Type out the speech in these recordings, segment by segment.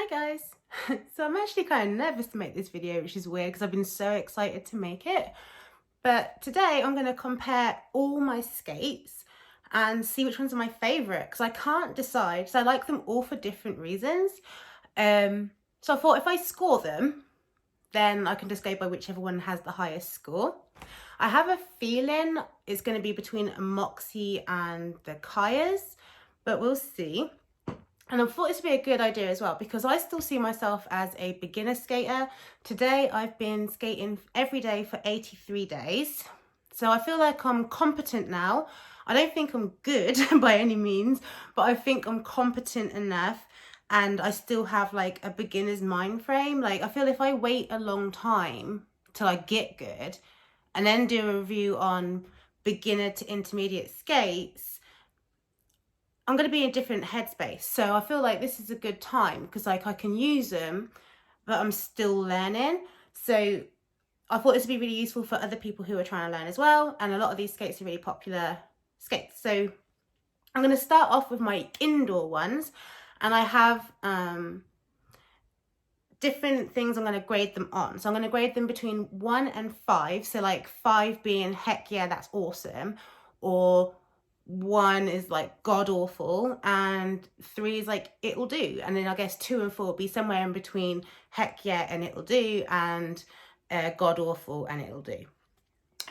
Hi guys. So I'm actually kind of nervous to make this video, which is weird because I've been so excited to make it. But today I'm going to compare all my skates and see which ones are my favourite, because I can't decide. So I like them all for different reasons. So I thought if I score them, then I can just go by whichever one has the highest score. I have a feeling it's going to be between a Moxie and the Kaya's, but we'll see. And I thought this would be a good idea as well, because I still see myself as a beginner skater. Today I've been skating every day for 83 days. So I feel like I'm competent now. I don't think I'm good by any means, but I think I'm competent enough, and I still have like a beginner's mind frame. Like, I feel if I wait a long time till I get good and then do a review on beginner to intermediate skates, I'm going to be in a different headspace. So I feel like this is a good time because like I can use them, but I'm still learning. So I thought this would be really useful for other people who are trying to learn as well. And a lot of these skates are really popular skates. So I'm going to start off with my indoor ones, and I have different things I'm going to grade them on. So I'm going to grade them between 1 and 5. So like 5 being heck yeah, that's awesome, or 1 is like god awful, and 3 is like it'll do. And then I guess 2 and 4 will be somewhere in between heck yeah and it'll do, and god awful and it'll do.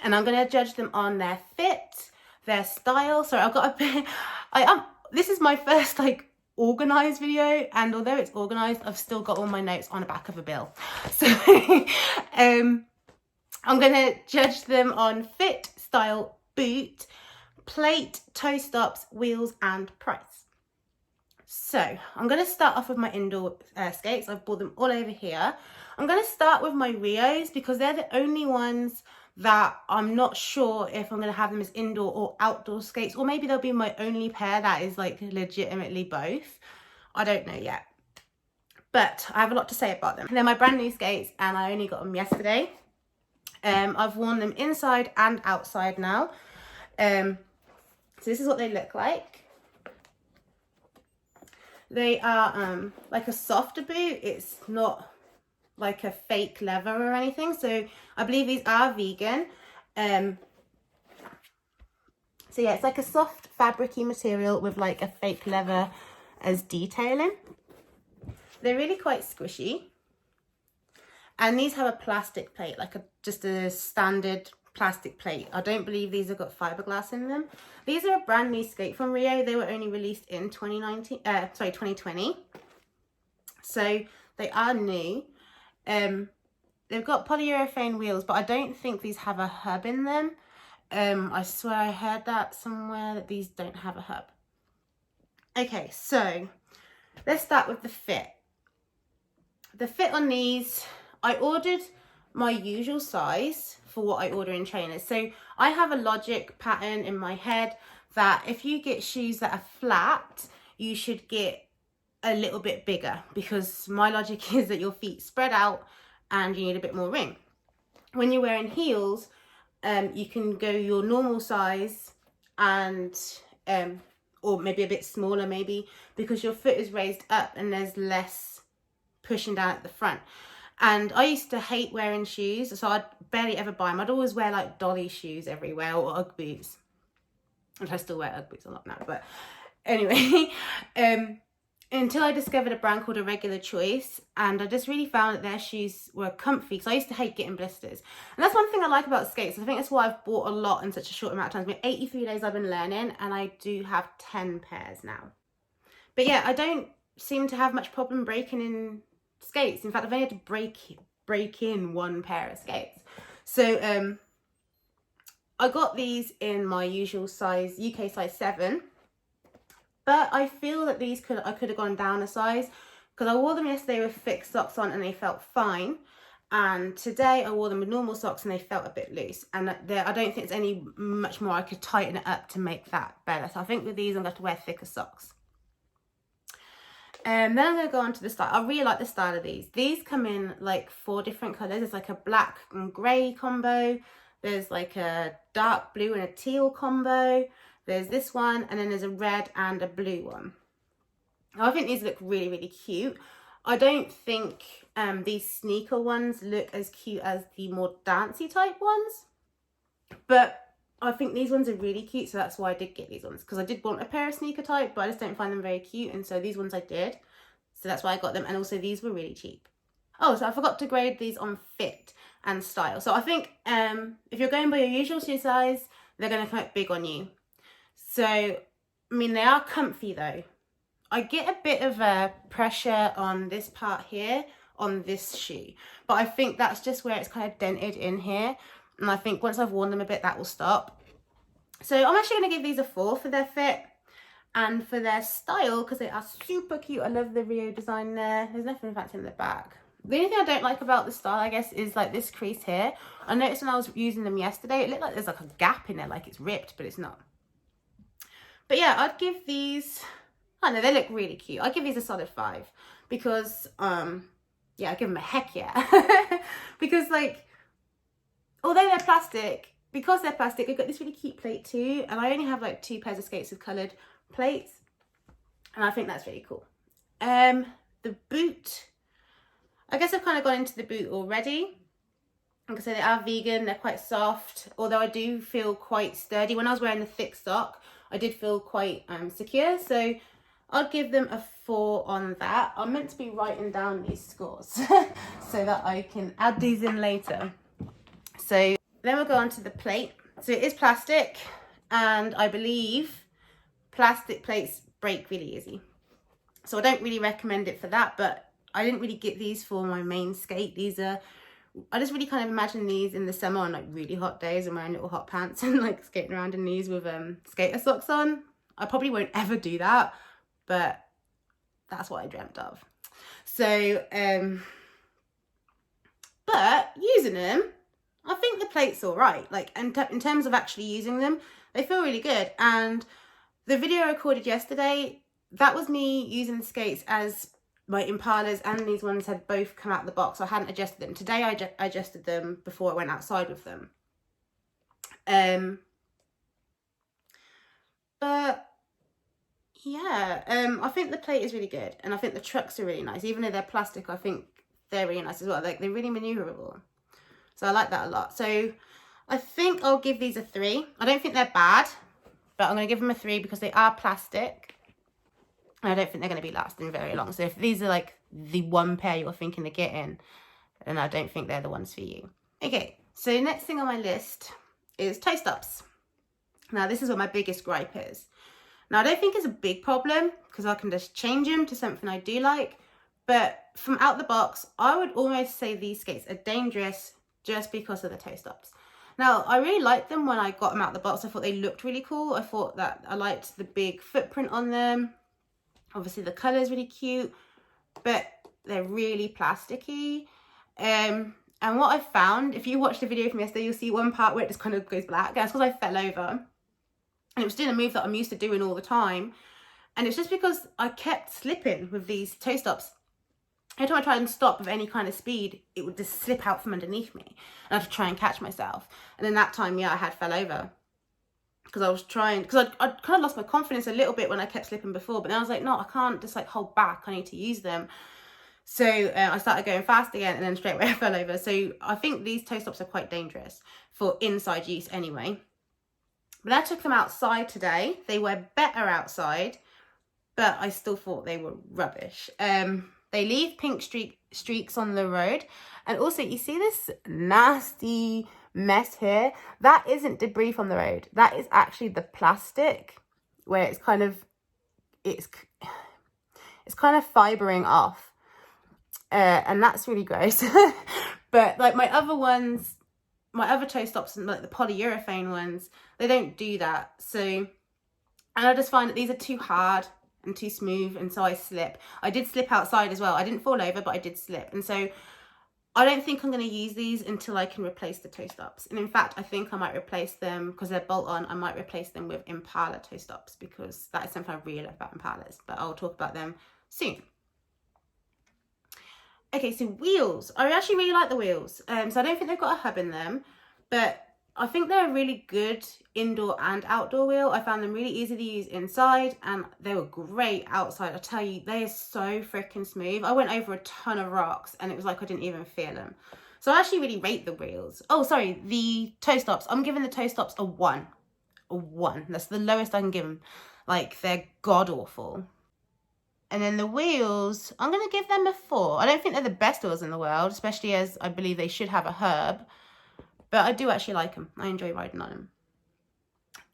And I'm going to judge them on their fit, their style. So I've got a bit, this is my first like organized video, and although it's organized, I've still got all my notes on the back of a bill. So I'm going to judge them on fit, style, boot, plate, toe stops, wheels and price. So I'm going to start off with my indoor skates. I've bought them all over here. I'm going to start with my Rios because they're the only ones that I'm not sure if I'm going to have them as indoor or outdoor skates, or maybe they'll be my only pair that is like legitimately both. I don't know yet, but I have a lot to say about them. They're my brand new skates and I only got them yesterday. I've worn them inside and outside now. So this is what they look like. They are like a softer boot. It's not like a fake leather or anything. So I believe these are vegan. So yeah, it's like a soft fabricy material with like a fake leather as detailing. They're really quite squishy. And these have a plastic plate, like just a standard plastic plate. I don't believe these have got fiberglass in them. These are a brand new skate from Rio. They were only released in 2020. So they are new. They've got polyurethane wheels, but I don't think these have a hub in them. I swear I heard that somewhere, that these don't have a hub. Okay, so let's start with the fit. The fit on these, I ordered my usual size for what I order in trainers. So I have a logic pattern in my head that if you get shoes that are flat, you should get a little bit bigger, because my logic is that your feet spread out and you need a bit more ring. When you're wearing heels, you can go your normal size and or maybe a bit smaller maybe, because your foot is raised up and there's less pushing down at the front. And I used to hate wearing shoes, so I'd barely ever buy them. I'd always wear like dolly shoes everywhere, or Ugg boots. And I still wear Ugg boots a lot now, but anyway, until I discovered a brand called A Regular Choice, and I just really found that their shoes were comfy, because I used to hate getting blisters. And that's one thing I like about skates. I think that's why I've bought a lot in such a short amount of time. It's been 83 days I've been learning, and I do have 10 pairs now. But yeah, I don't seem to have much problem breaking in skates. In fact, I've only had to break in 1 pair of skates. So I got these in my usual size, UK size 7. But I feel that these I could have gone down a size, because I wore them yesterday with thick socks on and they felt fine. And today I wore them with normal socks and they felt a bit loose. And I don't think there's any much more I could tighten it up to make that better. So I think with these I'm going to have to wear thicker socks. Then I'm going to go on to the style. I really like the style of these. These come in like 4 different colours. There's like a black and grey combo. There's like a dark blue and a teal combo. There's this one, and then there's a red and a blue one. I think these look really, really cute. I don't think these sneaker ones look as cute as the more dancey type ones, but I think these ones are really cute, so that's why I did get these ones, because I did want a pair of sneaker type, but I just don't find them very cute, and so these ones I did, so that's why I got them. And also these were really cheap. Oh, so I forgot to grade these on fit and style. So I think if you're going by your usual shoe size, they're going to come out big on you. So, I mean, they are comfy though. I get a bit of a pressure on this part here on this shoe, but I think that's just where it's kind of dented in here. And I think once I've worn them a bit, that will stop. So I'm actually going to give these a 4 for their fit and for their style, because they are super cute. I love the Rio design there. There's nothing fancy in the back. The only thing I don't like about the style, I guess, is like this crease here. I noticed when I was using them yesterday, it looked like there's like a gap in there, like it's ripped, but it's not. But yeah, I'd give these, I don't know, they look really cute. I'd give these a solid 5 because, yeah, I'd give them a heck yeah. Because like, although they're plastic, because they're plastic, I've got this really cute plate too. And I only have like 2 pairs of skates with coloured plates. And I think that's really cool. The boot, I guess I've kind of gone into the boot already. Like I say, they are vegan, they're quite soft, although I do feel quite sturdy. When I was wearing the thick sock, I did feel quite secure. So I'll give them a 4 on that. I'm meant to be writing down these scores so that I can add these in later. So then we'll go on to the plate. So it is plastic, and I believe plastic plates break really easy. So I don't really recommend it for that, but I didn't really get these for my main skate. These are, I just really kind of imagine these in the summer on like really hot days and wearing little hot pants and like skating around in these with skater socks on. I probably won't ever do that, but that's what I dreamt of. So, but using them, I think the plate's all right. Like in terms of actually using them, they feel really good. And the video I recorded yesterday, that was me using the skates as my Impalas, and these ones had both come out of the box. I hadn't adjusted them. Today I adjusted them before I went outside with them. But yeah, I think the plate is really good, and I think the trucks are really nice. Even though they're plastic, I think they're really nice as well. Like they're really maneuverable. So I like that a lot. So I think I'll give these a 3. I don't think they're bad, but I'm going to give them a 3 because they are plastic. And I don't think they're going to be lasting very long. So if these are like the one pair you're thinking of getting, then I don't think they're the ones for you. Okay, so next thing on my list is toe stops. Now this is what my biggest gripe is. Now I don't think it's a big problem because I can just change them to something I do like. But from out the box, I would almost say these skates are dangerous just because of the toe stops. Now, I really liked them when I got them out of the box. I thought they looked really cool. I thought that I liked the big footprint on them. Obviously, the colour is really cute, but they're really plasticky. And what I found, if you watched the video from yesterday, you'll see one part where it just kind of goes black. That's because I fell over. And it was doing a move that I'm used to doing all the time. And it's just because I kept slipping with these toe stops. Every time I tried and stop with any kind of speed, it would just slip out from underneath me. And I had to try and catch myself. And then that time, yeah, I had fell over. Because I was trying, because I kind of lost my confidence a little bit when I kept slipping before. But then I was like, no, I can't just like hold back. I need to use them. So I started going fast again, and then straight away I fell over. So I think these toe stops are quite dangerous for inside use anyway. But I took them outside today. They were better outside, but I still thought they were rubbish. They leave pink streaks on the road. And also, you see this nasty mess here? That isn't debris from the road. That is actually the plastic where it's kind of fibering off. And that's really gross. But like my other ones, my other toe stops, and like the polyurethane ones, they don't do that. So, and I just find that these are too hard and too smooth, and so I slip. I did slip outside as well. I didn't fall over, but I did slip. And so I don't think I'm going to use these until I can replace the toe stops. And in fact, I think I might replace them, because they're bolt on, I might replace them with Impala toe stops, because that is something I really love about Impalas, but I'll talk about them soon. Okay, so wheels. I actually really like the wheels. So I don't think they've got a hub in them, but I think they're a really good indoor and outdoor wheel. I found them really easy to use inside, and they were great outside. I tell you, they are so freaking smooth. I went over a ton of rocks and it was like I didn't even feel them. So I actually really rate the wheels. Oh, sorry, the toe stops. I'm giving the toe stops a 1. A 1. That's the lowest I can give them. Like, they're god awful. And then the wheels, I'm going to give them a 4. I don't think they're the best wheels in the world, especially as I believe they should have a herb. But I do actually like them. I enjoy riding on them.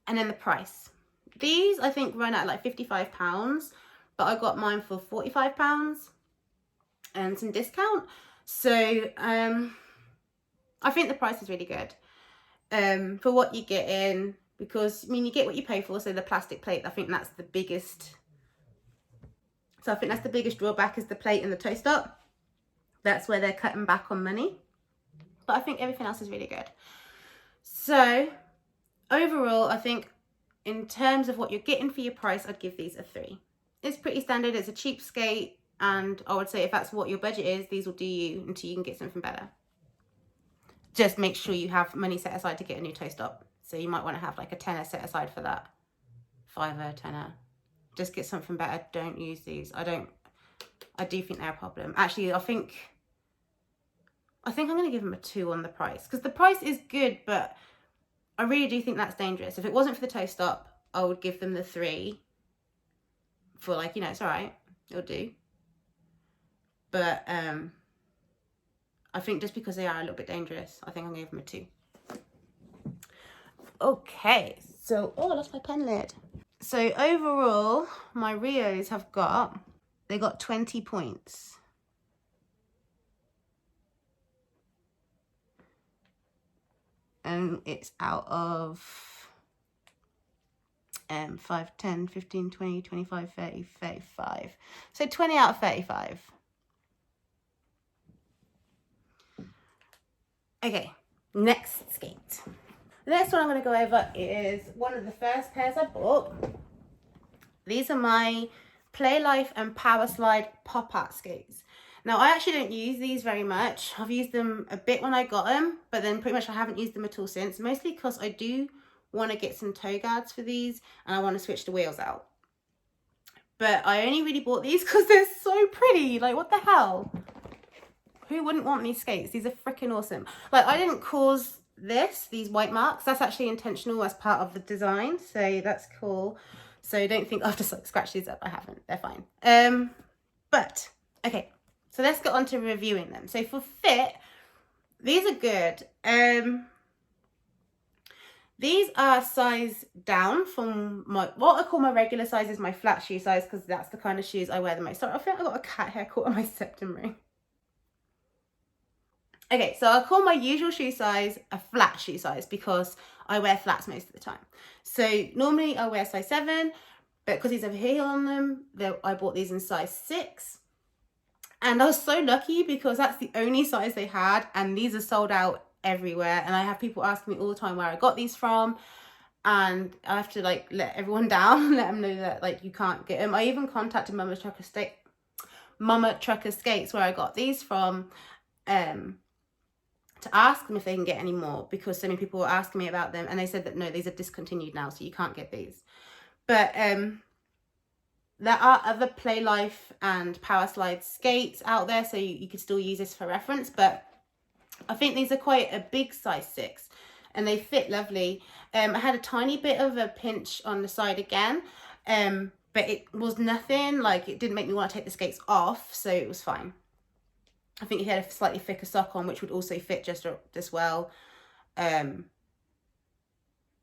And then the price. These, I think, run at like £55. But I got mine for £45 and some discount. So, I think the price is really good. For what you get in. Because, I mean, you get what you pay for. So the plastic plate, I think that's the biggest. So I think that's the biggest drawback is the plate and the toe stop. That's where they're cutting back on money. But I think everything else is really good. So overall, I think in terms of what you're getting for your price, I'd give these a 3. It's pretty standard. It's a cheap skate. And I would say if that's what your budget is, these will do you until you can get something better. Just make sure you have money set aside to get a new toe stop. So you might want to have like a tenner set aside for that. 5er, tenner. Just get something better. Don't use these. I do think they're a problem. Actually, I think I'm going to give them a 2 on the price. Because the price is good, but I really do think that's dangerous. If it wasn't for the toe stop, I would give them the 3. For like, you know, it's alright. It'll do. But I think just because they are a little bit dangerous, I think I'm going to give them a 2. Okay, so, oh, I lost my pen lid. So overall, my Rios have got, they got 20 points. And it's out of 5, 10, 15, 20, 25, 30, 35. So 20 out of 35. Okay, next skate. The next one I'm going to go over is one of the first pairs I bought. These are my Play Life and Power Slide pop art skates. Now, I actually don't use these very much. I've used them a bit when I got them, but then pretty much I haven't used them at all since. Mostly because I do want to get some toe guards for these and I want to switch the wheels out. But I only really bought these because they're so pretty. Like, what the hell? Who wouldn't want these skates? These are freaking awesome. Like, I didn't cause these white marks. That's actually intentional as part of the design. So that's cool. So don't think I've just like scratched these up. I haven't. They're fine. But, okay. So let's get on to reviewing them. So for fit, these are good. These are size down from what I call my regular size is my flat shoe size, because that's the kind of shoes I wear the most. Sorry, I think I got a cat hair caught on my septum ring. Okay, so I call my usual shoe size a flat shoe size because I wear flats most of the time. So normally I wear size 7, but because these have a heel on them, I bought these in size 6. And I was so lucky because that's the only size they had, and these are sold out everywhere. And I have people asking me all the time where I got these from, and I have to like let everyone down, let them know that like you can't get them. I even contacted Mama Trucker Skates where I got these from, to ask them if they can get any more, because so many people were asking me about them, and they said that no, these are discontinued now, so you can't get these. But there are other Play Life and Power Slide skates out there, so you could still use this for reference, but I think these are quite a big size 6 and they fit lovely. I had a tiny bit of a pinch on the side again, but it was nothing, like it didn't make me want to take the skates off, so it was fine. I think if you had a slightly thicker sock on, which would also fit just as well,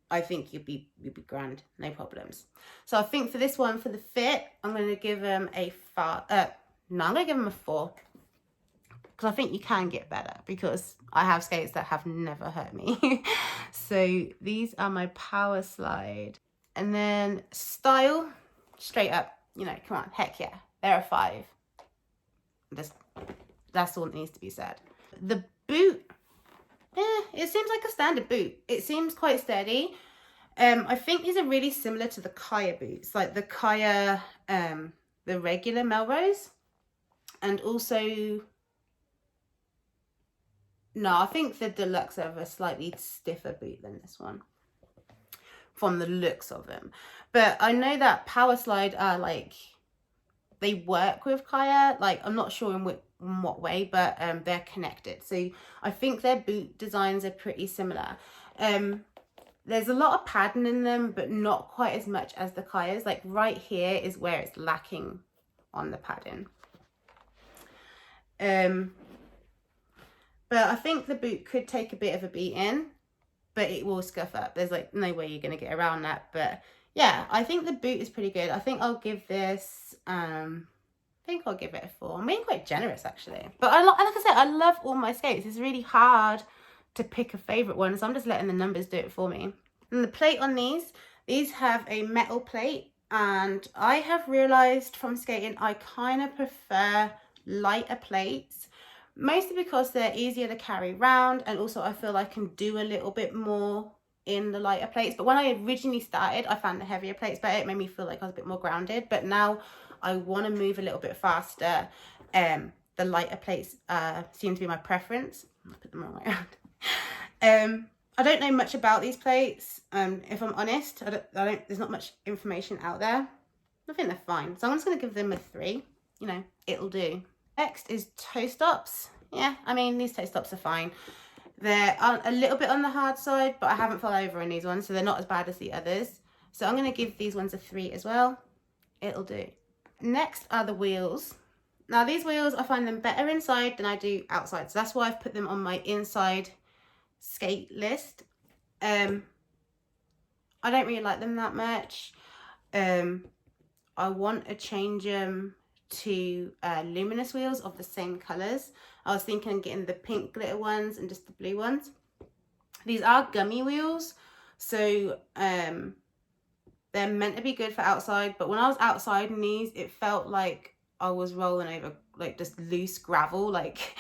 I think you'd be grand, no problems. So I think for this one, for the fit, I'm going to give them a 5. No, I'm going to give them a 4. Because I think you can get better, because I have skates that have never hurt me. So these are my Power Slide. And then style, straight up, you know, come on, heck yeah, they're a 5. That's all that needs to be said. The boot, it seems like a standard boot. It seems quite steady. I think these are really similar to the Kaya boots, like the Kaya, the regular Melrose, and also No, I think the Deluxe have a slightly stiffer boot than this one, from the looks of them. But I know that Power Slide are like, they work with Kaya. Like, I'm not sure in what way, but they're connected. So I think their boot designs are pretty similar. There's a lot of padding in them, but not quite as much as the Kaya's. Like right here is where it's lacking on the padding. But I think the boot could take a bit of a beating, but it will scuff up. There's like no way you're going to get around that. But yeah, I think the boot is pretty good. I think I'll give this, I think I'll give it a 4. I'm being quite generous actually. But like I said, I love all my skates. It's really hard to pick a favourite one, so I'm just letting the numbers do it for me. And the plate on these have a metal plate, and I have realised from skating I kind of prefer lighter plates, mostly because they're easier to carry around, and also I feel I can do a little bit more in the lighter plates. But when I originally started, I found the heavier plates better. It made me feel like I was a bit more grounded, but now I want to move a little bit faster. The lighter plates seem to be my preference. I'll put them the wrong way around. I don't know much about these plates. If I'm honest, there's not much information out there. I think they're fine, so I'm just going to give them a 3. You know, it'll do. Next is toe stops. Yeah, I mean, these toe stops are fine. They're a little bit on the hard side, but I haven't fell over in these ones, so they're not as bad as the others. So I'm going to give these ones a 3 as well. It'll do. Next are the wheels. Now these wheels, I find them better inside than I do outside, so that's why I've put them on my inside skate list. I don't really like them that much. I want to change them to luminous wheels of the same colours. I was thinking of getting the pink glitter ones and just the blue ones. These are gummy wheels, so they're meant to be good for outside, but when I was outside in these, it felt like I was rolling over like just loose gravel. Like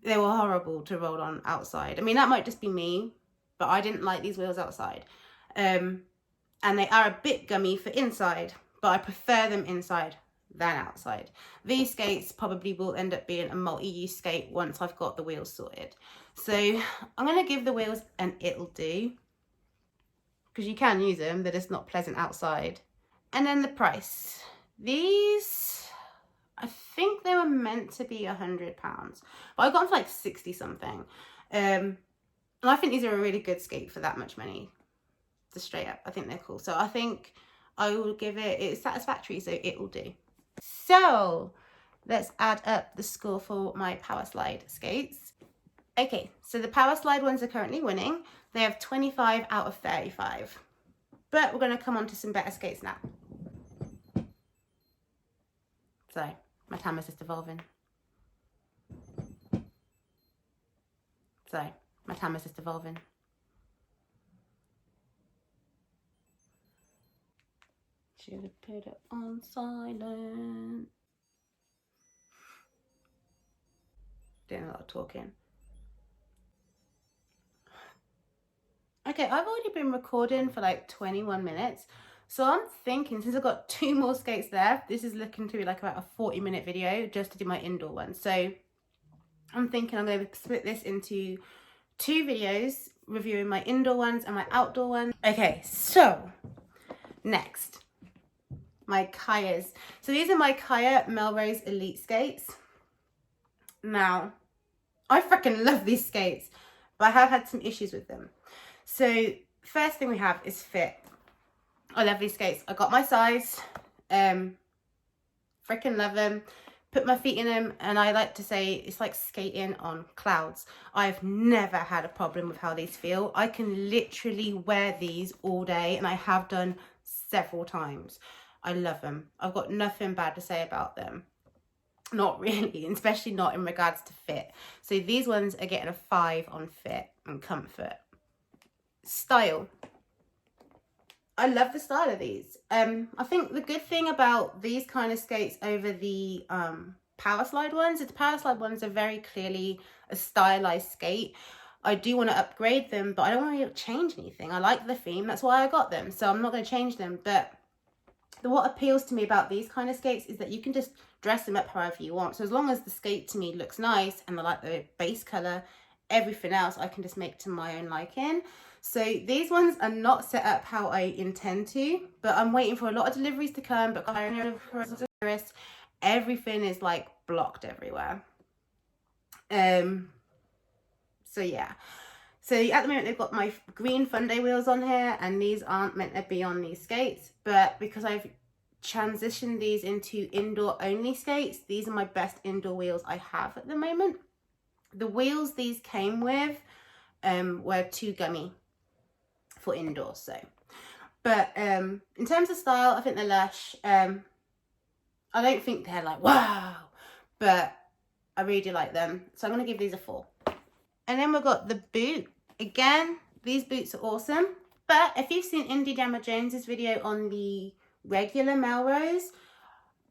they were horrible to roll on outside. I mean, that might just be me, but I didn't like these wheels outside. And they are a bit gummy for inside, but I prefer them inside than outside. These skates probably will end up being a multi-use skate once I've got the wheels sorted. So I'm going to give the wheels an it'll do, because you can use them, they're just not pleasant outside. And then the price. These, I think they were meant to be £100, but I got them for like 60 something. And I think these are a really good skate for that much money. Just straight up, I think they're cool. So I think I will give it's satisfactory, so it will do. So let's add up the score for my Power Slide skates. Okay, so the Power Slide ones are currently winning. They have 25 out of 35. But we're going to come on to some better skates now. So my camera's just evolving. Should have put it on silent. Doing a lot of talking. Okay, I've already been recording for like 21 minutes. So I'm thinking, since I've got 2 more skates left, this is looking to be like about a 40-minute video just to do my indoor one. So I'm thinking I'm going to split this into 2 videos, reviewing my indoor ones and my outdoor ones. Okay, so next, my Kayas. So these are my Kaya Melrose Elite skates. Now, I freaking love these skates, but I have had some issues with them. So first thing we have is fit. I love these skates. I got my size, freaking love them. Put my feet in them, and I like to say it's like skating on clouds. I've never had a problem with how these feel. I can literally wear these all day, and I have done several times. I love them. I've got nothing bad to say about them. Not really, especially not in regards to fit. So these ones are getting a 5 on fit and comfort. Style. I love the style of these. I think the good thing about these kind of skates over the Power Slide ones is the Power Slide ones are very clearly a stylized skate. I do want to upgrade them, but I don't want to change anything. I like the theme, that's why I got them, so I'm not going to change them. But what appeals to me about these kind of skates is that you can just dress them up however you want. So as long as the skate to me looks nice and I like the base colour, everything else I can just make to my own liking. So these ones are not set up how I intend to, but I'm waiting for a lot of deliveries to come, but everything is like blocked everywhere. So yeah. So at the moment they've got my green Funday wheels on here, and these aren't meant to be on these skates, but because I've transitioned these into indoor only skates, these are my best indoor wheels I have at the moment. The wheels these came with were too gummy for indoors, so. But in terms of style, I think they're lush. I don't think they're like wow, but I really do like them, so I'm gonna give these a 4. And then we've got the boot. Again, these boots are awesome, but if you've seen Indie Jammer Jones's video on the regular Melrose,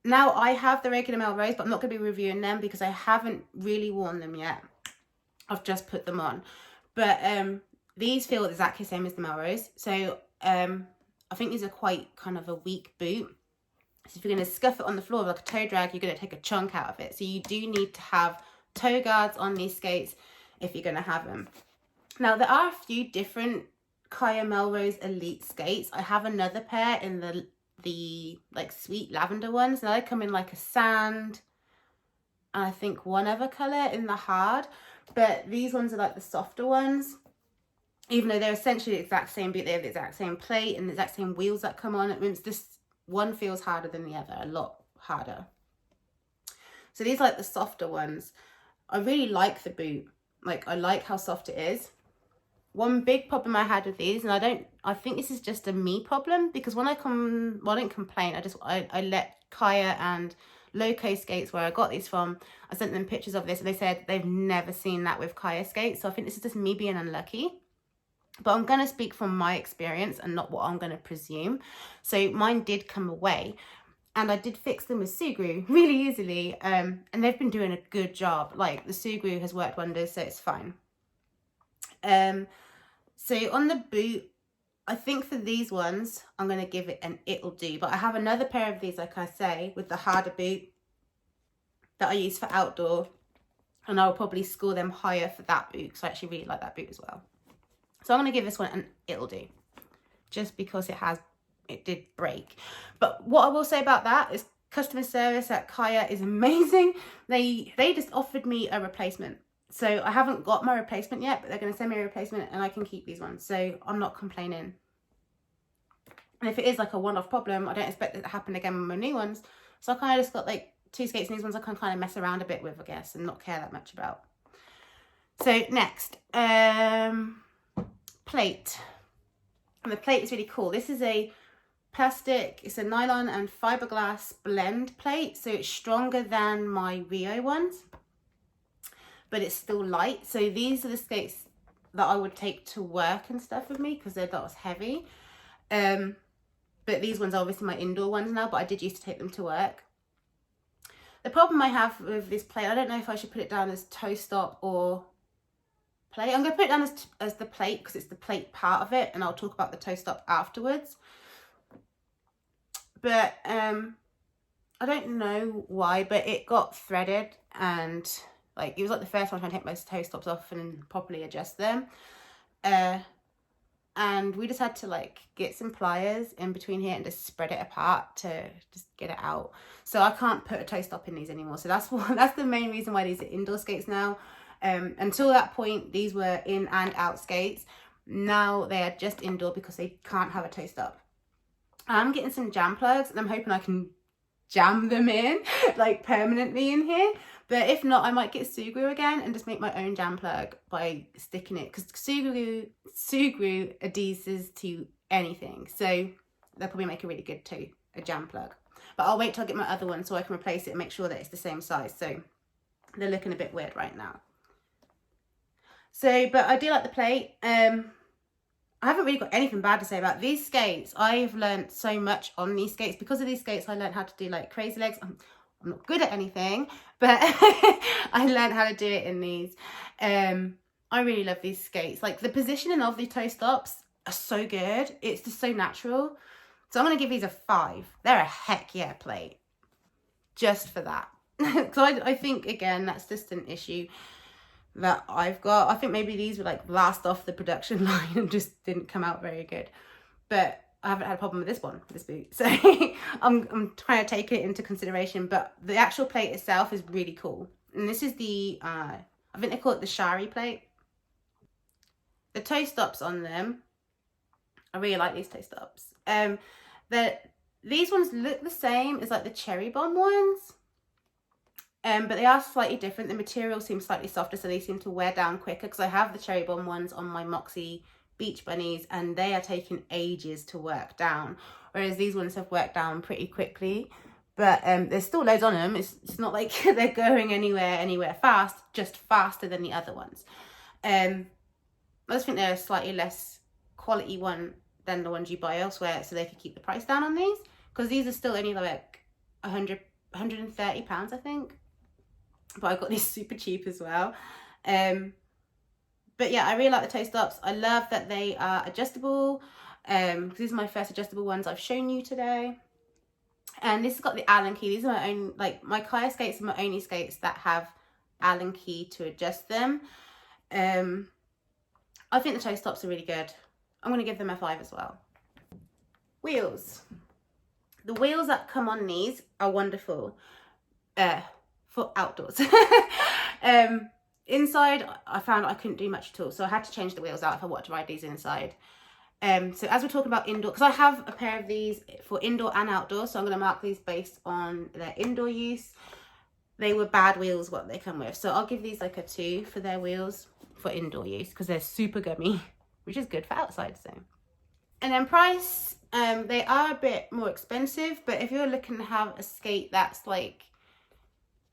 now I have the regular Melrose, but I'm not going to be reviewing them because I haven't really worn them yet. I've just put them on, but these feel exactly the same as the Melrose. So I think these are quite kind of a weak boot. So if you're going to scuff it on the floor like a toe drag, you're going to take a chunk out of it. So you do need to have toe guards on these skates if you're going to have them. Now, there are a few different Kaya Melrose Elite skates. I have another pair in the like sweet lavender ones. Now, they come in like a sand, and I think one other colour in the hard. But these ones are like the softer ones. Even though they're essentially the exact same boot, they have the exact same plate and the exact same wheels that come on. It means this one feels harder than the other, a lot harder. So these are like the softer ones. I really like the boot. Like, I like how soft it is. One big problem I had with these, and I think this is just a me problem, because when I don't complain, I let Kaya and Loco Skates, where I got these from, I sent them pictures of this, and they said they've never seen that with Kaya skates. So I think this is just me being unlucky. But I'm going to speak from my experience and not what I'm going to presume. So mine did come away, and I did fix them with Sugru really easily. And they've been doing a good job. Like, the Sugru has worked wonders, so it's fine. So on the boot, I think for these ones, I'm going to give it an it'll do. But I have another pair of these, like I say, with the harder boot that I use for outdoor. And I'll probably score them higher for that boot, because I actually really like that boot as well. So I'm going to give this one an it'll do, just because it did break. But what I will say about that is customer service at Kaya is amazing. They just offered me a replacement. So I haven't got my replacement yet, but they're going to send me a replacement and I can keep these ones. So I'm not complaining. And if it is like a one-off problem, I don't expect it to happen again with my new ones. So I kind of just got like 2 skates, and these ones I can kind of mess around a bit with, I guess, and not care that much about. So next, plate. And the plate is really cool. This is a plastic, it's a nylon and fiberglass blend plate. So it's stronger than my Rio ones, but it's still light. So these are the skates that I would take to work and stuff with me, because they're not as heavy. But these ones are obviously my indoor ones now, but I did used to take them to work. The problem I have with this plate, I don't know if I should put it down as toe stop or plate. I'm going to put it down as the plate, because it's the plate part of it, and I'll talk about the toe stop afterwards. But I don't know why, but it got threaded, and like it was like the first time trying to take my toe stops off and properly adjust them. And we just had to like get some pliers in between here and just spread it apart to just get it out. So I can't put a toe stop in these anymore. So that's the main reason why these are indoor skates now. Until that point, these were in and out skates. Now they are just indoor because they can't have a toe stop. I'm getting some jam plugs, and I'm hoping I can jam them in like permanently in here. But if not, I might get Sugru again and just make my own jam plug by sticking it, because Sugru adheses to anything. So they'll probably make a really good a jam plug. But I'll wait till I get my other one so I can replace it and make sure that it's the same size. So they're looking a bit weird right now. So, but I do like the plate. I haven't really got anything bad to say about these skates. I've learned so much on these skates. Because of these skates, I learned how to do like crazy legs. I'm not good at anything, but I learned how to do it in these. I really love these skates. Like, the positioning of the toe stops are so good. It's just so natural. So I'm going to give these a 5. They're a heck yeah plate. Just for that. So I think, again, that's just an issue that I've got. I think maybe these were like last off the production line and just didn't come out very good. But I haven't had a problem with this one, this boot. So I'm trying to take it into consideration. But the actual plate itself is really cool. And this is the, I think they call it the Shari plate. The toe stops on them, I really like these toe stops. These ones look the same as like the Cherry Bomb ones. But they are slightly different. The material seems slightly softer, so they seem to wear down quicker, because I have the Cherry Bomb ones on my Moxie Beach Bunnies and they are taking ages to work down, whereas these ones have worked down pretty quickly. But there's still loads on them. It's not like they're going anywhere fast, just faster than the other ones. I just think they're a slightly less quality one than the ones you buy elsewhere, so they could keep the price down on these, because these are still only like 130 pounds, I think. But I got these super cheap as well. But yeah, I really like the toe stops. I love that they are adjustable. These are my first adjustable ones I've shown you today. And this has got the Allen key. These are my own, like my Kaya skates are my only skates that have Allen key to adjust them. I think the toe stops are really good. I'm going to give them a 5 as well. Wheels. The wheels that come on these are wonderful for outdoors. Inside, I found I couldn't do much at all, so I had to change the wheels out if I wanted to ride these inside. So as we're talking about indoor, because I have a pair of these for indoor and outdoor, so I'm going to mark these based on their indoor use. They were bad wheels what they come with, so I'll give these like a 2 for their wheels for indoor use, because they're super gummy, which is good for outside. So, and then price, they are a bit more expensive, but if you're looking to have a skate that's like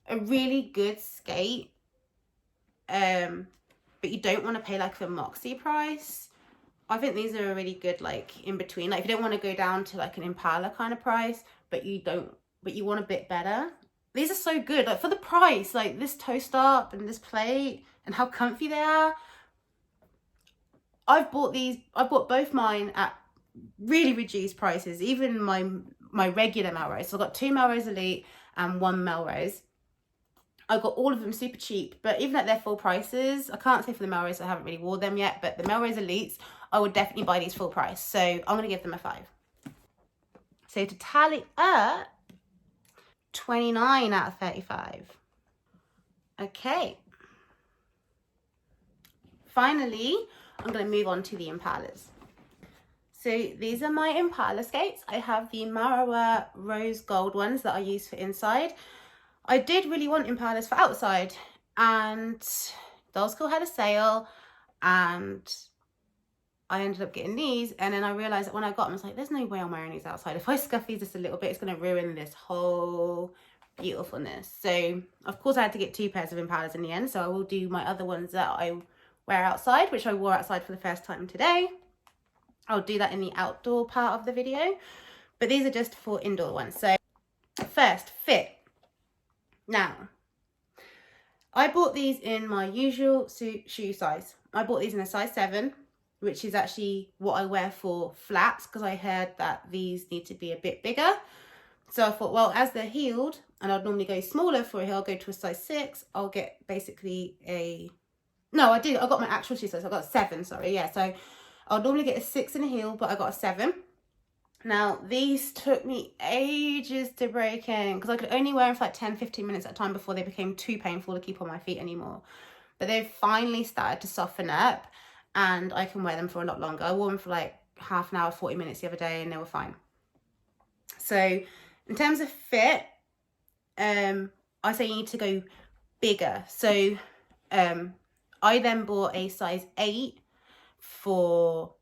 a really good skate, but you don't want to pay like a Moxie price, I think these are a really good like in between. Like if you don't want to go down to like an Impala kind of price, but you want a bit better, these are so good. Like for the price, like this toe stop and this plate and how comfy they are. I've bought both mine at really reduced prices, even my regular Melrose. So I've got 2 Melrose Elite and 1 Melrose. I got all of them super cheap, but even at their full prices, I can't say for the Melrose, I haven't really worn them yet, but the Melrose Elites, I would definitely buy these full price. So I'm going to give them a 5. So to tally up, 29 out of 35. Okay. Finally, I'm going to move on to the Impalas. So these are my Impala skates. I have the Marawa rose gold ones that I use for inside. I did really want Impalas for outside, and Dolls School had a sale and I ended up getting these, and then I realised that when I got them, I was like, there's no way I'm wearing these outside. If I scuff these just a little bit, it's going to ruin this whole beautifulness. So of course I had to get 2 pairs of Impalas in the end, so I will do my other ones that I wear outside, which I wore outside for the first time today. I'll do that in the outdoor part of the video, but these are just for indoor ones. So first, fit. Now, I bought these in my usual shoe size. I bought these in a size 7, which is actually what I wear for flats, because I heard that these need to be a bit bigger. So I thought, well, as they're heeled, and I'd normally go smaller for a heel, I'll go to a size 6. I'll get basically a... No, I got my actual shoe size. I got a 7, sorry. Yeah, so I'll normally get a 6 in a heel, but I got a 7. Now, these took me ages to break in, because I could only wear them for like 10-15 minutes at a time before they became too painful to keep on my feet anymore. But they've finally started to soften up, and I can wear them for a lot longer. I wore them for like half an hour, 40 minutes the other day, and they were fine. So in terms of fit, I say you need to go bigger. So I then bought a size 8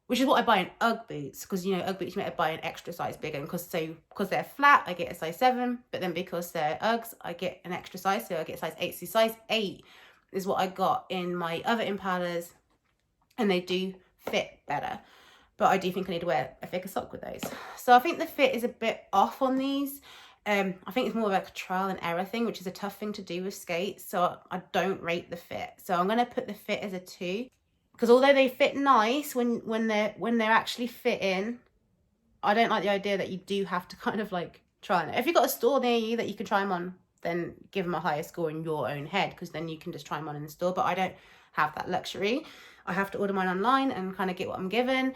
which is what I buy in UGG boots, because you know UGG boots you might buy an extra size bigger, and because they're flat I get a size 7, but then because they're UGGs I get an extra size, so I get size 8. So size 8 is what I got in my other Impalas, and they do fit better, but I do think I need to wear a thicker sock with those. So I think the fit is a bit off on these. I think it's more of like a trial and error thing, which is a tough thing to do with skates, so I don't rate the fit. So I'm going to put the fit as a 2. Because although they fit nice when they're actually fitting, I don't like the idea that you do have to kind of like try them. If you've got a store near you that you can try them on, then give them a higher score in your own head, because then you can just try them on in the store. But I don't have that luxury. I have to order mine online and kind of get what I'm given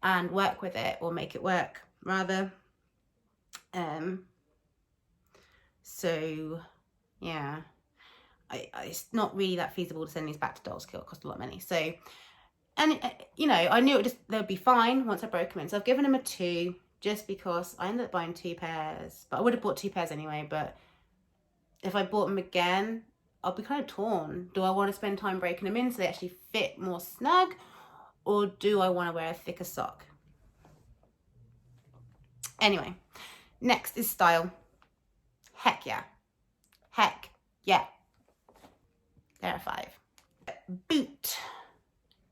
and work with it, or make it work rather. So yeah, it's not really that feasible to send these back to Dolls Kill. It cost a lot of money. So, and you know, I knew they'd be fine once I broke them in. So I've given them a 2, just because I ended up buying 2 pairs, but I would have bought 2 pairs anyway. But if I bought them again, I'll be kind of torn. Do I want to spend time breaking them in so they actually fit more snug, or do I want to wear a thicker sock? Anyway, next is style. Heck yeah. Heck yeah. There are 5. Boot.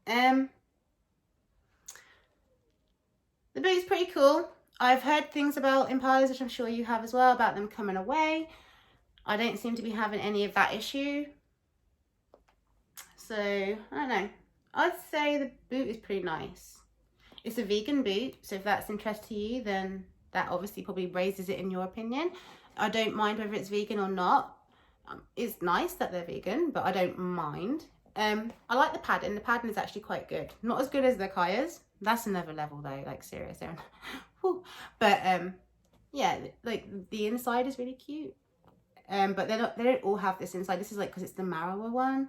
The boot is pretty cool. I've heard things about Impalas, which I'm sure you have as well, about them coming away. I don't seem to be having any of that issue. So, I don't know. I'd say the boot is pretty nice. It's a vegan boot, so if that's interest to you, then that obviously probably raises it in your opinion. I don't mind whether it's vegan or not. It's nice that they're vegan, but I don't mind. I like the padding. The padding is actually quite good. Not as good as the Kaya's. That's another level though, like serious. But yeah, like the inside is really cute. But they don't all have this inside. This is like because it's the narrower one.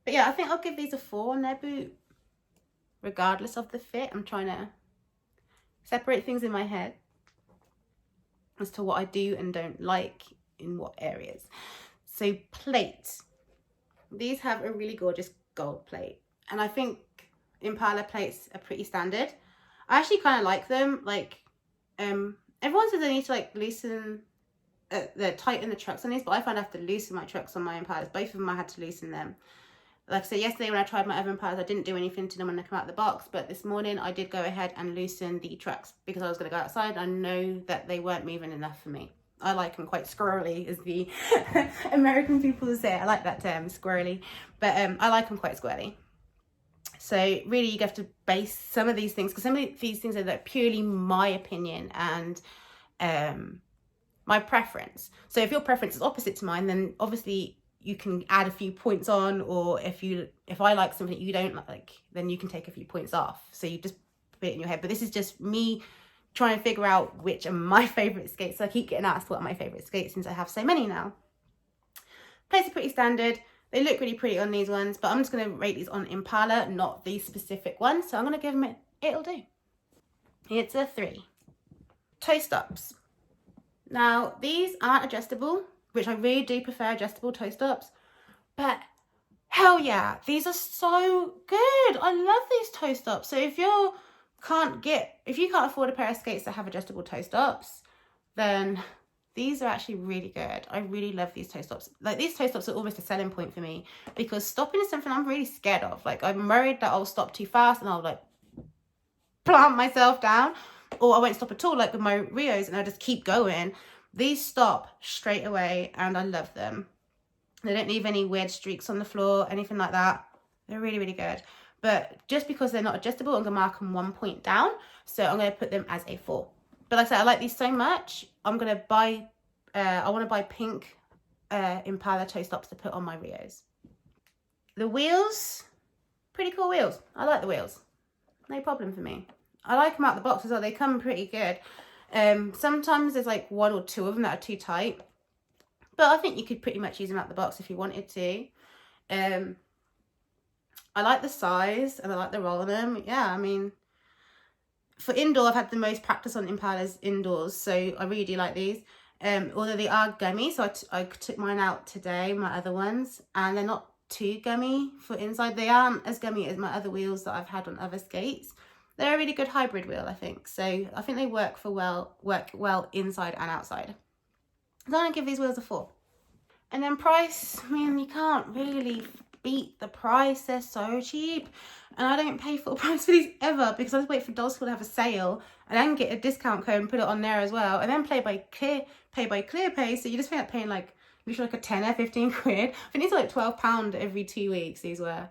But yeah, I think I'll give these a 4 on their boot, regardless of the fit. I'm trying to separate things in my head as to what I do and don't like in what areas. So plate. These have a really gorgeous gold plate, and I think Impala plates are pretty standard. I actually kind of like them. Like everyone says I need to like loosen tighten the trucks on these, but I find I have to loosen my trucks on my Impalas. Both of them I had to loosen them. Like I said, yesterday when I tried my other Impalas, I didn't do anything to them when they come out of the box, but this morning I did go ahead and loosen the trucks because I was going to go outside. I know that they weren't moving enough for me. I like them quite squirrely, as the American people say. I like that term, squirrely, but I like them quite squirrely. So really you have to base some of these things, because some of these things are like purely my opinion and my preference. So if your preference is opposite to mine, then obviously you can add a few points on, or if I like something you don't like, then you can take a few points off. So you just put it in your head. But this is just me trying to figure out which are my favorite skates. So I keep getting asked what are my favorite skates since I have so many now. Plates are pretty standard. They look really pretty on these ones, but I'm just going to rate these on Impala, not these specific ones. So I'm going to give them it'll do. It's a 3. Toe stops. Now these aren't adjustable, which I really do prefer adjustable toe stops, but hell yeah, these are so good. I love these toe stops. So if you can't afford a pair of skates that have adjustable toe stops, then these are actually really good. I really love these toe stops. Like these toe stops are almost a selling point for me, because stopping is something I'm really scared of. Like I'm worried that I'll stop too fast and I'll like plant myself down, or I won't stop at all like with my Rios and I'll just keep going. These stop straight away and I love them. They don't leave any weird streaks on the floor, anything like that. They're really, really good. But just because they're not adjustable, I'm going to mark them 1 point down. So I'm going to put them as a 4. But like I said, I like these so much. I'm going to buy, I want to buy pink Impala toe stops to put on my Rios. The wheels, pretty cool wheels. I like the wheels. No problem for me. I like them out the box as well. They come pretty good. Sometimes there's like 1 or 2 of them that are too tight, but I think you could pretty much use them out the box if you wanted to. I like the size and I like the roll on them. Yeah, I mean, for indoor, I've had the most practice on Impalas indoors, so I really do like these. Although they are gummy, so I took mine out today, my other ones, and they're not too gummy for inside. They aren't as gummy as my other wheels that I've had on other skates. They're a really good hybrid wheel, I think. So I think they work well inside and outside. So I'm going to give these wheels a 4. And then price, I mean, you can't really beat the price. They're so cheap. And I don't pay full price for these ever, because I just wait for Dolls School to have a sale and then get a discount code and put it on there as well. And then pay by ClearPay. So you just end up paying like literally like a 10 or 15 quid. I think these are like £12 every 2 weeks. These were.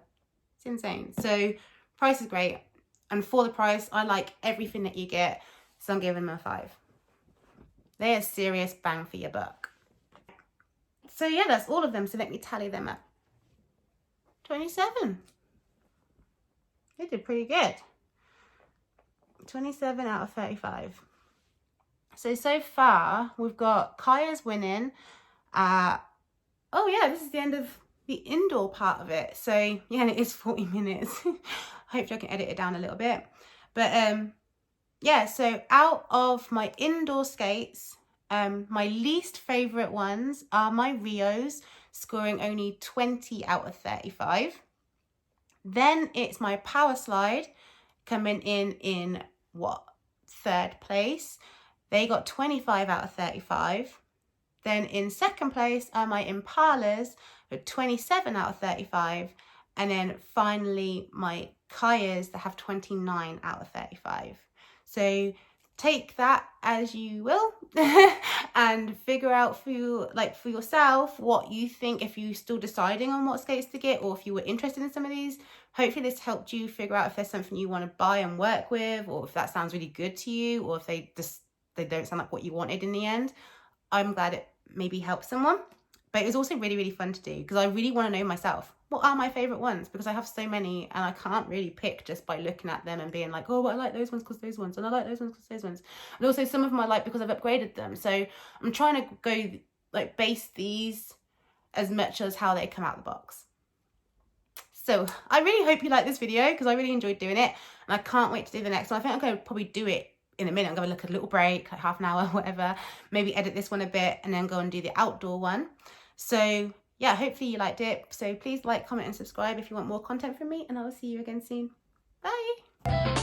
It's insane. So price is great. And for the price, I like everything that you get. So I'm giving them a 5. They're a serious bang for your buck. So yeah, that's all of them. So let me tally them up. 27. They did pretty good. 27 out of 35. So far we've got Kaya's winning. Oh yeah, this is the end of the indoor part of it. So yeah, and it is 40 minutes. Hopefully I can edit it down a little bit. But yeah, so out of my indoor skates, my least favorite ones are my Rios, scoring only 20 out of 35. Then it's my power slide coming in what, 3rd place. They got 25 out of 35. Then in 2nd place are my Impalas with 27 out of 35. And then finally my Kayas that have 29 out of 35. So take that as you will and figure out for yourself what you think, if you're still deciding on what skates to get, or if you were interested in some of these. Hopefully this helped you figure out if there's something you want to buy and work with, or if that sounds really good to you, or if they don't sound like what you wanted in the end. I'm glad it maybe helped someone. But it was also really, really fun to do, because I really want to know myself, what are my favorite ones, because I have so many and I can't really pick just by looking at them and being like, oh, well, I like those ones because those ones, and I like those ones because those ones. And also some of them I like because I've upgraded them. So I'm trying to go like base these as much as how they come out of the box. So I really hope you like this video, because I really enjoyed doing it and I can't wait to do the next one. I think I'm going to probably do it in a minute. I'm going to look at a little break, like half an hour, whatever, maybe edit this one a bit and then go and do the outdoor one. So yeah, hopefully you liked it. So please like, comment and subscribe if you want more content from me, and I will see you again soon. Bye.